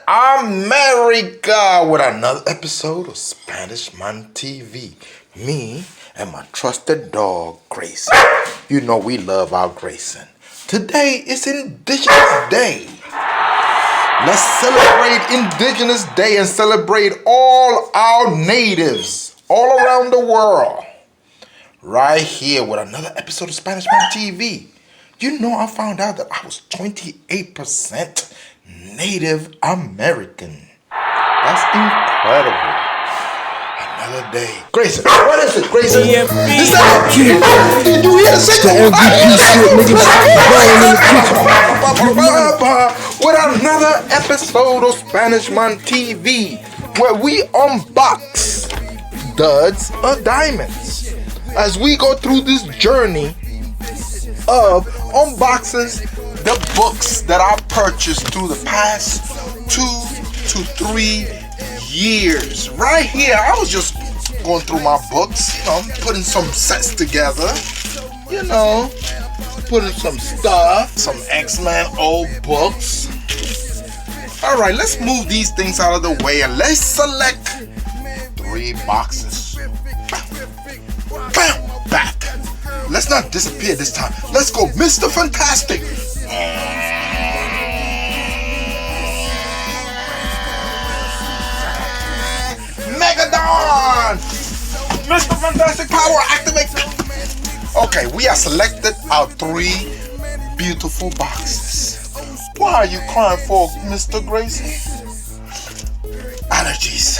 America with another episode of Spanish Man TV. Me and my trusted dog, Grayson. You know we love our Grayson. Today is Indigenous Day. Let's celebrate Indigenous Day and celebrate all our natives all around the world. Right here with another episode of Spanish Man TV. You know, I found out that I was 28% Native American. That's incredible. Another day. Grayson, what is it, Grayson? Is that did you hear the signal? With another episode of Spanish Man TV, where we unbox duds of diamonds. As we go through this journey of unboxing the books that I purchased through the past 2 to 3 years. Right here, I was just going through my books, putting some sets together, putting some stuff, some excellent old books. All right, let's move these things out of the way and let's select 3 boxes. Bam! Back. Let's not disappear this time. Let's go, Mr. Fantastic. Megadon! Mr. Fantastic Power, activate. Okay, we have selected our 3 beautiful boxes. Why are you crying for, Mr. Grayson? Allergies.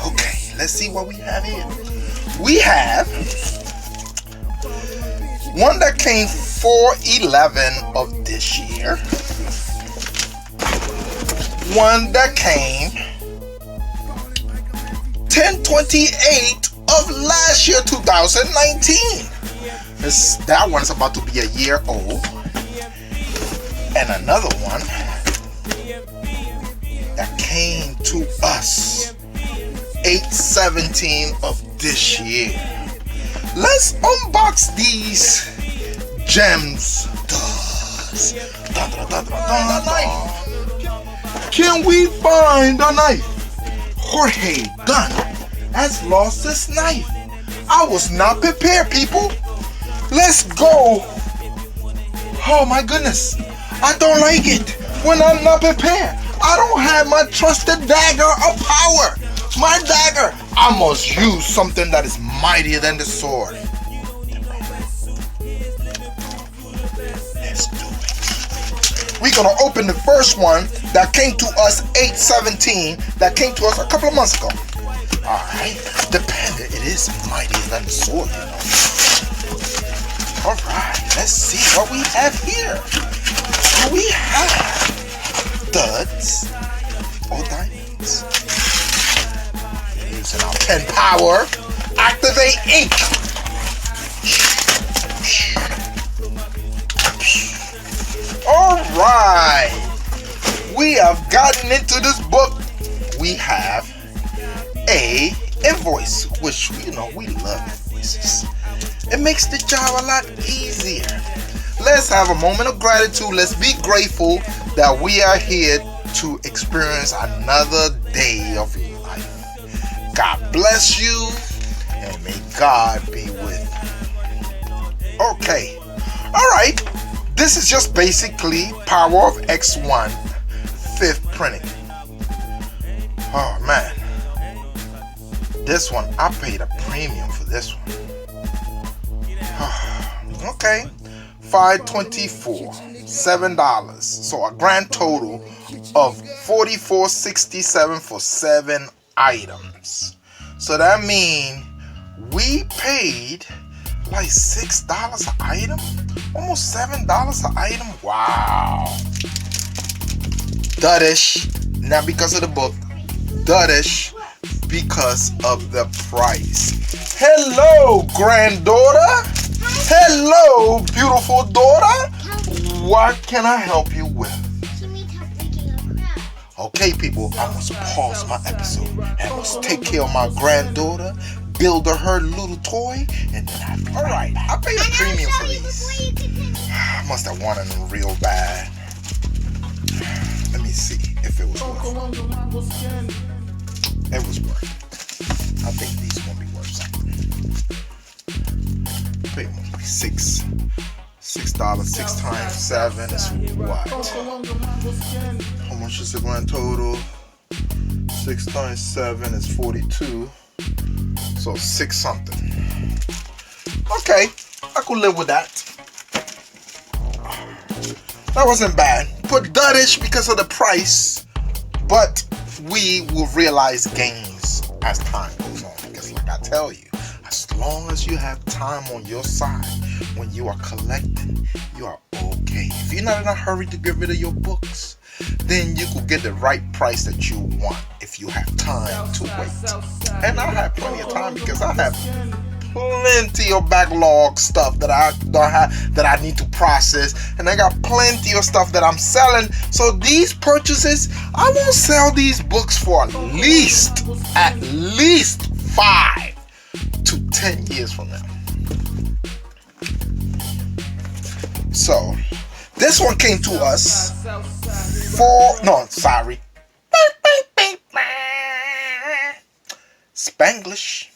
Okay, let's see what we have here. We have one that came 4/11 of this year. One that came 10/28 of last year, 2019. That one's about to be a year old. And another one that came to us 8/17 of this year. Let's unbox these gems. Can we find a knife? Jorge Gunn has lost his knife. I was not prepared, people. Let's go. Oh my goodness. I don't like it when I'm not prepared. I don't have my trusted dagger of power. My dagger. I must use something that is mightier than the sword. Let's do it. We're gonna open the first one that came to us 8/17. That came to us a couple of months ago. Alright. Dependent, it is mightier than the sword, Alright, let's see what we have here. We have duds or diamonds. Using our pen power, activate ink. Alright, we have gotten into this book. We have a invoice, which we love invoices. It makes the job a lot easier. Let's have a moment of gratitude. Let's be grateful that we are here to experience another day of life. God bless you, and may God be with you. Okay. All right. This is just basically Power of X1 5th printing. Oh, man. This one, I paid a premium for this one. Okay. $5.24, $7. So a grand total of $44.67 for 7 items. So that means we paid like $6 an item, almost $7 an item. Wow. Duddish, not because of the book. Duddish because of the price. Hello, granddaughter. Hello, beautiful daughter. What can I help you with? Okay, people, I must pause my episode. I must take care of my granddaughter, build her little toy, and then I'll be right back. I paid a premium for these. I must have wanted them real bad. Let me see if it was worth It was worth it. I think these gonna be worth something. I think it must be $6. 6 times 7 is what? How much is the grand total? 6 times 7 is 42. So 6 something. Okay, I could live with that. That wasn't bad. Put duddish because of the price, but we will realize gains as time goes on. Because like I tell you, as long as you have time on your side when you are collecting, you are okay. If you're not in a hurry to get rid of your books, then you could get the right price that you want if you have time to wait. And I have plenty of time because I have plenty of backlog stuff that I don't have, that I need to process, and I got plenty of stuff that I'm selling. So these purchases, I won't sell these books for at least 5 to 10 years from now. So this one came to us Spanglish.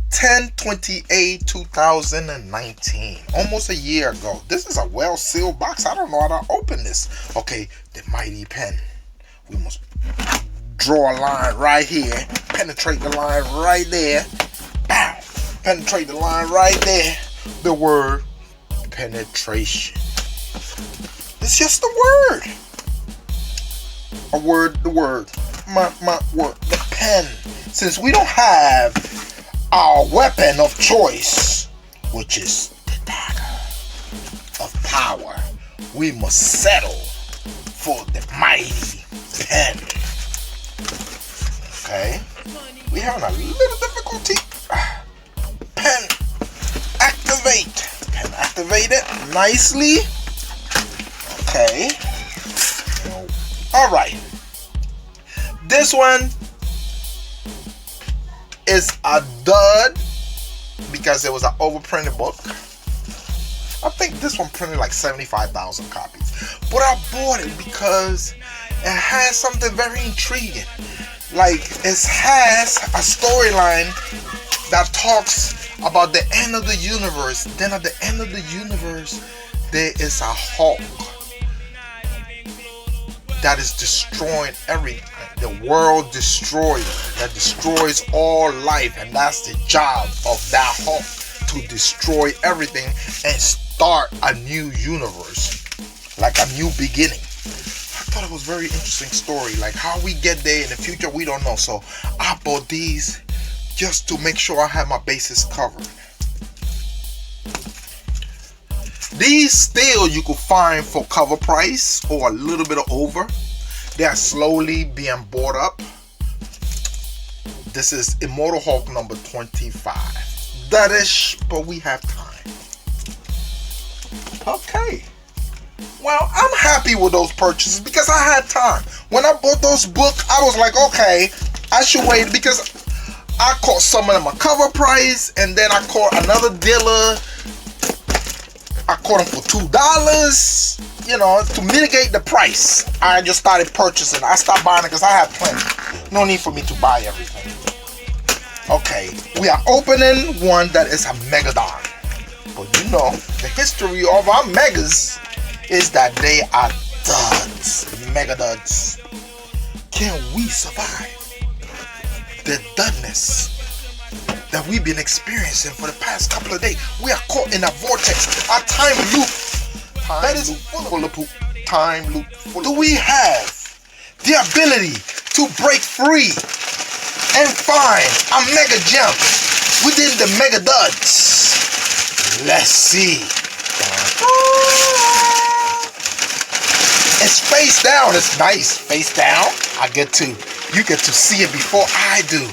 10/28/2019, almost a year ago. This is a well sealed box. I don't know how to open this. Okay, the mighty pen. We must draw a line right here, penetrate the line right there. Bow, penetrate the line right there. The word penetration. It's just a word. A word, the word. My word, the pen. Since we don't have our weapon of choice, which is the dagger of power, we must settle for the mighty pen. Okay, we having a little difficulty. Pen activate. Pen activated nicely. Okay. All right. This one is a dud because it was an overprinted book. I think this one printed like 75,000 copies. But I bought it because it has something very intriguing. Like, it has a storyline that talks about the end of the universe. Then at the end of the universe, there is a Hulk that is destroying everything. The world destroyer that destroys all life, and that's the job of that Hulk, to destroy everything and start a new universe, like a new beginning. I thought it was a very interesting story. Like, how we get there in the future, we don't know. So I bought these just to make sure I have my bases covered. These still you could find for cover price or a little bit over. They are slowly being bought up. This is Immortal Hulk number 25. Duddish, but we have time. Okay. Well, I'm happy with those purchases because I had time. When I bought those books, I was like, okay, I should wait, because I caught some of them a cover price, and then I caught another dealer. I caught them for $2. You know, to mitigate the price, I just started purchasing. I stopped buying it because I have plenty. No need for me to buy everything. Okay, we are opening one that is a Megadon. But you know, the history of our megas is that they are duds. Mega duds. Can we survive the dudness that we've been experiencing for the past couple of days? We are caught in a vortex, a time loop. That is full of poop. Time loop. Do we have the ability to break free and find a mega gem within the mega duds? Let's see. It's face down. It's nice. Face down. You get to see it before I do.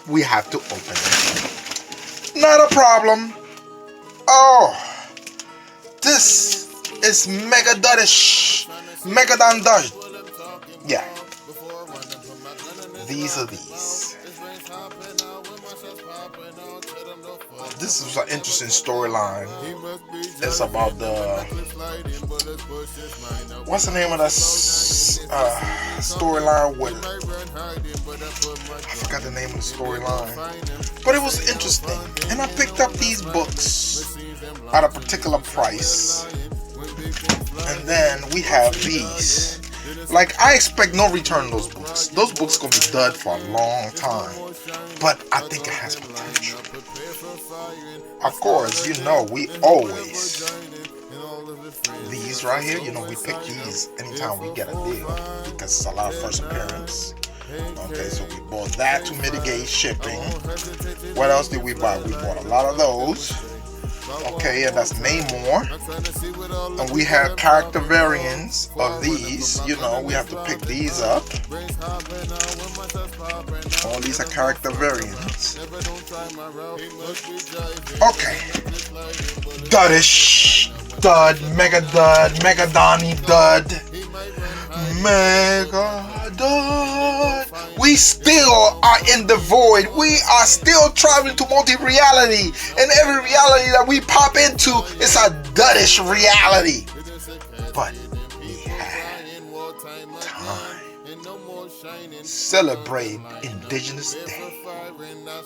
We have to open it. Not a problem. Oh, this is Mega Duddish. Megadon Dud. Yeah. These are these. this is an interesting storyline. It's about the, what's the name of that storyline with, I forgot the name of the storyline, but it was interesting. And I picked up these books at a particular price, and then we have these. Like, I expect no return on those books. Those books gonna be dud for a long time, but I think it has potential. Of course, you know, we always, these right here, you know, we pick these anytime we get a deal because it's a lot of first appearance. Okay, so we bought that to mitigate shipping. What else did we buy? We bought a lot of those. Okay, and that's Namor. And we have character variants of these. You know, we have to pick these up. All these are character variants. Okay. Dudish. Dud. Mega Dud. Mega Donnie Dud. Mega Dud. We still are in the void. We are still traveling to multi-reality. And every reality that we pop into is a duddish reality. But we had time. Celebrate Indigenous Day.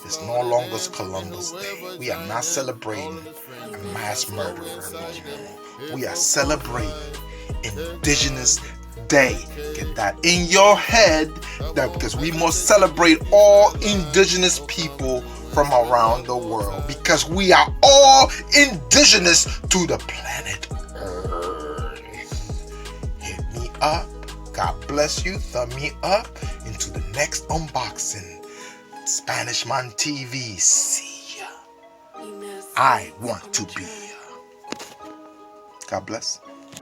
It's no longer Columbus Day. We are not celebrating a mass murderer anymore. We are celebrating Indigenous Day. Get that in your head, that because we must celebrate all indigenous people from around the world, because we are all indigenous to the planet Earth. Hit me up. God bless you. Thumb me up into the next unboxing. Spanish Man TV. See ya. I want to be ya. God bless.